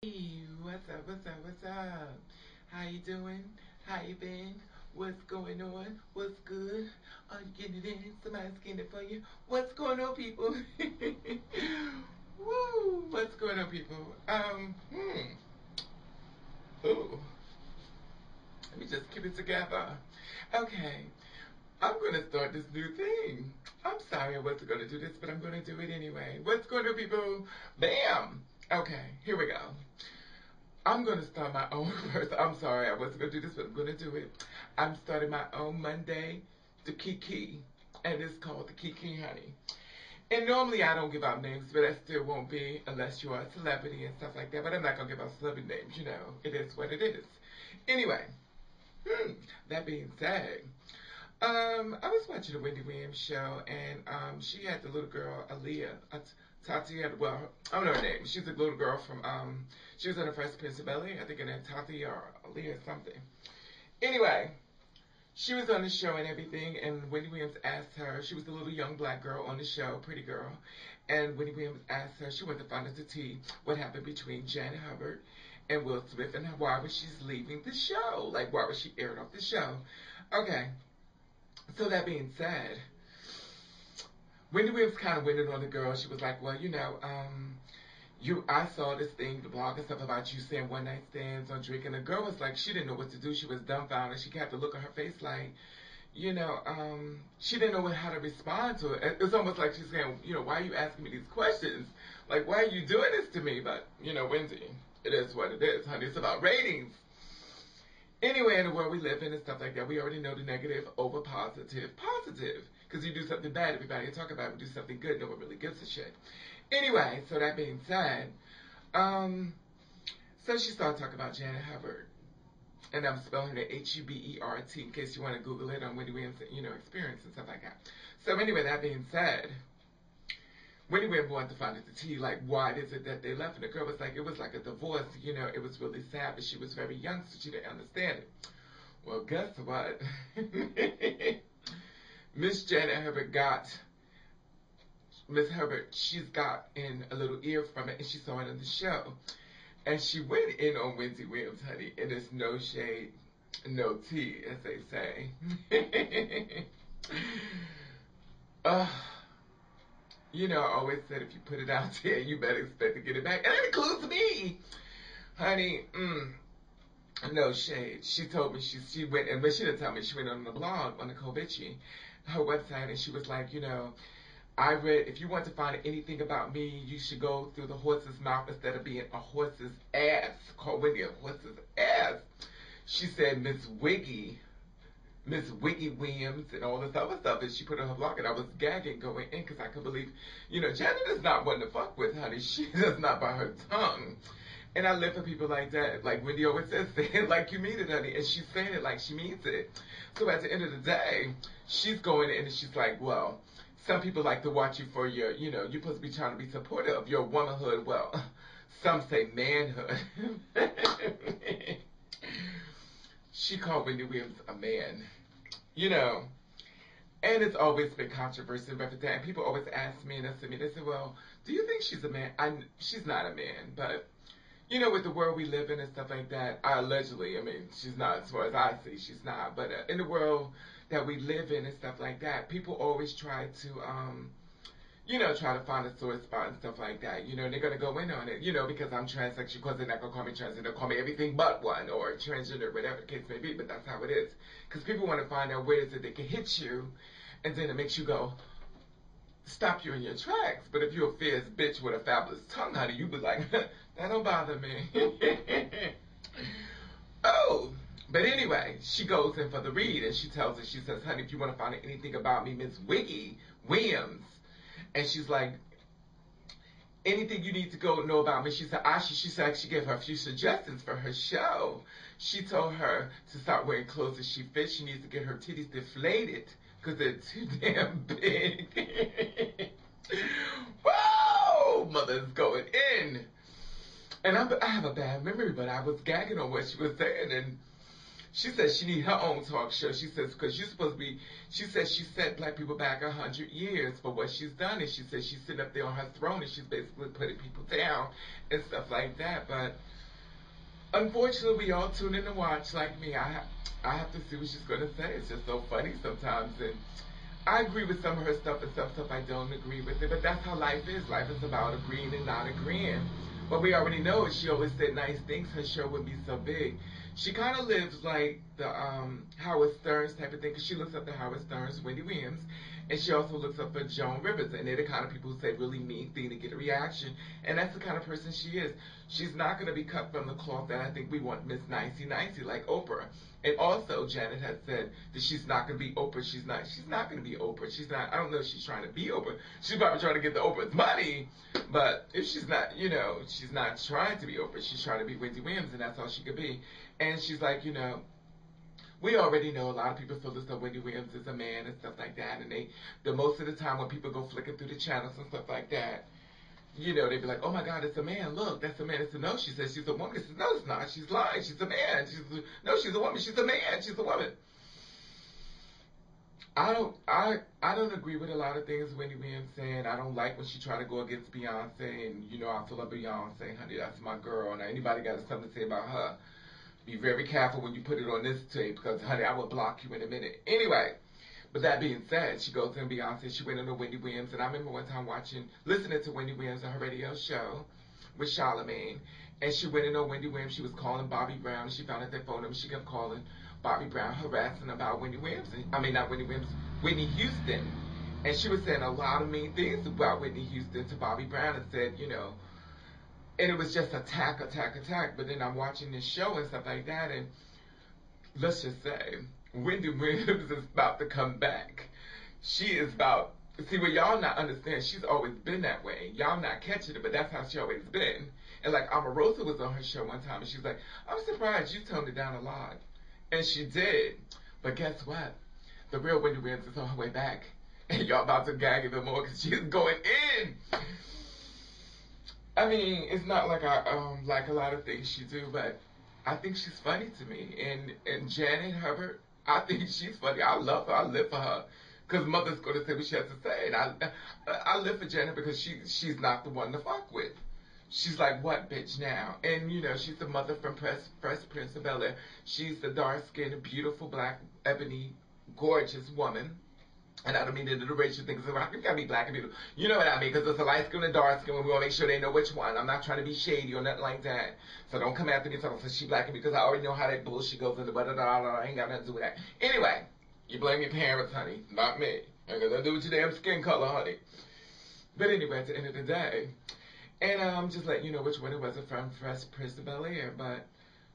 Hey, what's up, what's up, what's up? How you doing? How you been? What's going on? What's good? Are you getting it in? Somebody's getting it for you? What's going on, people? Woo! What's going on, people? Ooh. Let me just keep it together. Okay. I'm going to start this new thing. I'm sorry I wasn't going to do this, but I'm going to do it anyway. What's going on, people? Bam! Okay, here we go. I'm going to start my own first. I'm sorry I wasn't going to do this, but I'm going to do it. I'm starting my own Monday, the Kiki, and it's called the Kiki Honey. And normally I don't give out names, but I still won't be unless you are a celebrity and stuff like that. But I'm not going to give out celebrity names, you know. It is what it is. Anyway, that being said, I was watching the Wendy Williams show, and she had the little girl, Aaliyah, Tatiana, well, I don't know her name. She's a little girl from, she was in the Fresh Prince of Bel-Air. I think her name Tati or Aaliyah or something. Anyway, she was on the show and everything, and Wendy Williams asked her, she was the little young black girl on the show, pretty girl, and Wendy Williams asked her, she wanted to find out the tea, what happened between Janet Hubert and Will Smith, and why was she leaving the show? Like, why was she airing off the show? Okay. So that being said, Wendy Williams kind of went in on the girl. She was like, well, I saw this thing, the blog and stuff about you saying one night stands on drinking. The girl was like, she didn't know what to do. She was dumbfounded. She kept the look on her face like, she didn't know how to respond to it. It was almost like she's saying, why are you asking me these questions? Like, why are you doing this to me? But, Wendy, it is what it is, honey. It's about ratings. Anyway, in the world we live in and stuff like that, we already know the negative over positive. Positive. Because you do something bad, everybody will talk about it. We do something good, no one really gives a shit. Anyway, so that being said, so she started talking about Janet Hubert. And I'm spelling it Hubert, in case you want to Google it on Wendy Williams, experience and stuff like that. So anyway, that being said, Wendy Williams wanted to find out the tea, like, why is it that they left? And the girl was like, it was like a divorce, it was really sad, but she was very young, so she didn't understand it. Well, guess what? Miss Janet Hubert Miss Hubert, she's got in a little ear from it, and she saw it in the show. And she went in on Wendy Williams, honey, and it's no shade, no tea, as they say. I always said if you put it out there, you better expect to get it back. And that includes me. Honey, no shade. She told me she went, and but she didn't tell me, she went on the blog, on the Kovici, her website, and she was like, I read, if you want to find anything about me, you should go through the horse's mouth instead of being a horse's ass. Call Wendy a horse's ass. She said Miss Wiggy Williams and all this other stuff that she put on her blog, and I was gagging going in because I could believe, Janet is not one to fuck with, honey. She does not by her tongue. And I live for people like that. Like Wendy always says, say it like you mean it, honey. And she's saying it like she means it. So at the end of the day, she's going in and she's like, well, some people like to watch you for your, you're supposed to be trying to be supportive of your womanhood. Well, some say manhood. She called Wendy Williams a man, and it's always been controversy about that. And people always ask me, and they say, well, do you think she's a man? She's not a man, but, with the world we live in and stuff like that, she's not, as far as I see, she's not. But in the world that we live in and stuff like that, people always try to, try to find a sore spot and stuff like that. They're going to go in on it, because I'm transsexual, because they're not going to call me trans, they'll call me everything but one, or transgender, whatever the case may be, but that's how it is. Because people want to find out where is it they can hit you, and then it makes you go, stop you in your tracks. But if you're a fierce bitch with a fabulous tongue, honey, you be like, that don't bother me. Oh, but anyway, she goes in for the read, and she tells her, she says, honey, if you want to find out anything about me, Miss Wiggy Williams, and she's like, anything you need to go know about me. She said, she gave her a few suggestions for her show. She told her to start wearing clothes that she fits. She needs to get her titties deflated because they're too damn big. Whoa! Mother's going in. And I have a bad memory, but I was gagging on what she was saying, and She says she need her own talk show. She says, because you're supposed to be, she says she set black people back 100 years for what she's done. And she says she's sitting up there on her throne and she's basically putting people down and stuff like that. But unfortunately, we all tune in to watch like me. I have to see what she's going to say. It's just so funny sometimes. And I agree with some of her stuff and some stuff I don't agree with it. But that's how life is. Life is about agreeing and not agreeing. But we already know if she always said nice things, her show would be so big. She kind of lives like the Howard Stearns type of thing, because she looks up to Howard Stearns, Wendy Williams, and she also looks up for Joan Rivers, and they're the kind of people who say really mean things to get a reaction, and that's the kind of person she is. She's not going to be cut from the cloth that I think we want Miss Nicey Nicey like Oprah. And also, Janet has said that she's not going to be Oprah. She's not going to be Oprah. She's not, I don't know if she's trying to be Oprah. She's probably trying to get the Oprah's money, but if she's not, you know, she's not trying to be Oprah. She's trying to be Wendy Williams, and that's all she could be. And she's like, you know, we already know a lot of people feel as though Wendy Williams is a man and stuff like that. And the most of the time when people go flicking through the channels and stuff like that, you know, they'd be like, oh my God, it's a man. Look, that's a man. It's a no. She says she's a woman. She says, no, it's not. She's lying. She's a man. She's a woman. She's a man. She's a woman. I don't agree with a lot of things Wendy Williams saying. I don't like when she try to go against Beyonce. And, you know, I feel like Beyonce, honey, that's my girl. Now, anybody got something to say about her, be very careful when you put it on this tape, because, honey, I will block you in a minute. Anyway, but that being said, she goes to Beyonce. She went on to Wendy Williams. And I remember one time listening to Wendy Williams on her radio show with Charlamagne. And she went in on Wendy Williams. She was calling Bobby Brown. And she found out their phone number. She kept calling Bobby Brown, harassing about Wendy Williams. I mean, not Wendy Williams, Whitney Houston. And she was saying a lot of mean things about Whitney Houston to Bobby Brown, and said, you know, and it was just attack. But then I'm watching this show and stuff like that, and let's just say, Wendy Williams is about to come back. She is about, see, what y'all not understand, she's always been that way. Y'all not catching it, but that's how she always been. And like Omarosa was on her show one time, and she was like, I'm surprised you toned it down a lot. And she did. But guess what? The real Wendy Williams is on her way back. And y'all about to gag even more because she's going in. I mean, it's not like I like a lot of things she do, but I think she's funny to me. And Janet Hubert, I think she's funny. I love her. I live for her. Because Mother's going to say what she has to say. And I live for Janet because she's not the one to fuck with. She's like, what bitch now? And, you know, she's the mother from Fresh Prince of Bel-Air. She's the dark-skinned, beautiful, black, ebony, gorgeous woman. And I don't mean that the racial thing, because you gotta be black and beautiful. You know what I mean? Because there's a light skin and a dark skin, and we want to make sure they know which one. I'm not trying to be shady or nothing like that. So don't come after me and talk, she black, because I already know how that bullshit goes in the I ain't got nothing to do with that. Anyway, you blame your parents, honey, not me. Ain't got nothing to do with your damn skin color, honey. But anyway, at the end of the day, and just letting you know which one it was from Fresh Prince of Bel-Air, but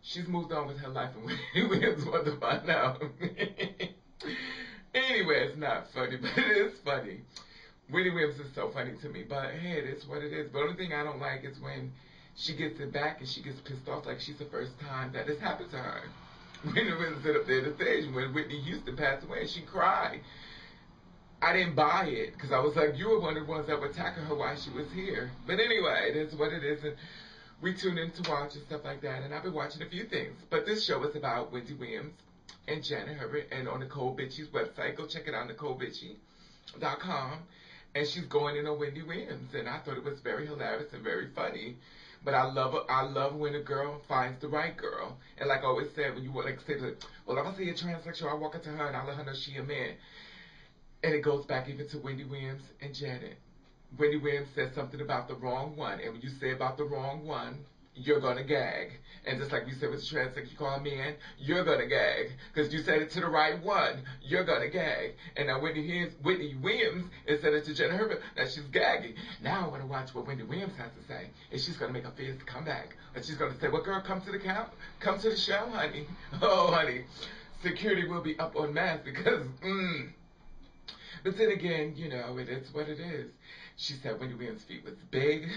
she's moved on with her life, and Wendy Williams wanted to find out. Anyway, it's not funny, but it is funny. Wendy Williams is so funny to me, but hey, it is what it is. But the only thing I don't like is when she gets it back and she gets pissed off like she's the first time that this happened to her. Wendy Williams sit up there at the stage when Whitney Houston passed away and she cried. I didn't buy it because I was like, you were one of the ones that were attacking her while she was here. But anyway, it is what it is. And we tune in to watch and stuff like that. And I've been watching a few things. But this show is about Wendy Williams and Janet Hubert, and on Nicole Bitchie's website. Go check it out, NicoleBitchie.com. And she's going in on Wendy Williams, and I thought it was very hilarious and very funny. But I love when a girl finds the right girl. And like I always said, when you like say, well, if I see a transsexual, I walk up to her and I let her know she a man. And it goes back even to Wendy Williams and Janet. Wendy Williams said something about the wrong one, and when you say about the wrong one, you're going to gag. And just like you said with the transex, you call a man, you're going to gag. Because you said it to the right one, you're going to gag. And now Whitney Williams is said it to Janet Hubert, now she's gagging. Now I want to watch what Wendy Williams has to say. And she's going to make a fierce comeback. And she's going to say, well, girl, come to the camp. Come to the show, honey. Oh, honey. Security will be up on mass because, But then again, you know, it is what it is. She said Wendy Williams' feet was big.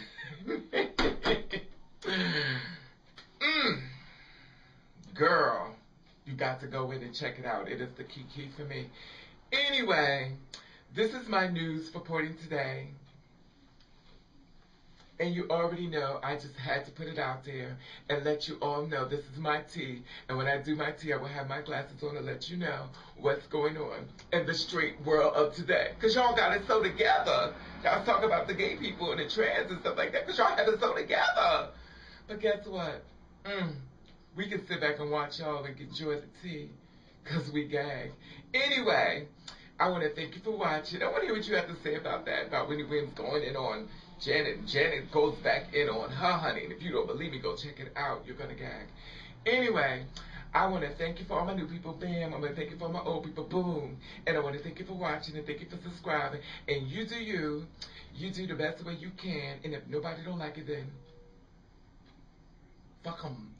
Girl, you got to go in and check it out. It is the key for me. Anyway, this is my news for reporting today. And you already know I just had to put it out there and let you all know this is my tea. And when I do my tea, I will have my glasses on to let you know what's going on in the straight world of today. Because y'all got it so together. Y'all talk about the gay people and the trans and stuff like that because y'all have it so together. But guess what? We can sit back and watch y'all and enjoy the tea because we gag. Anyway, I want to thank you for watching. I want to hear what you have to say about that, about Wendy Williams going in on Janet. Janet goes back in on her, honey. And if you don't believe me, go check it out. You're going to gag. Anyway, I want to thank you for all my new people, bam. I'm going to thank you for all my old people, boom. And I want to thank you for watching and thank you for subscribing. And you do you. You do the best way you can. And if nobody don't like it, then fuck them.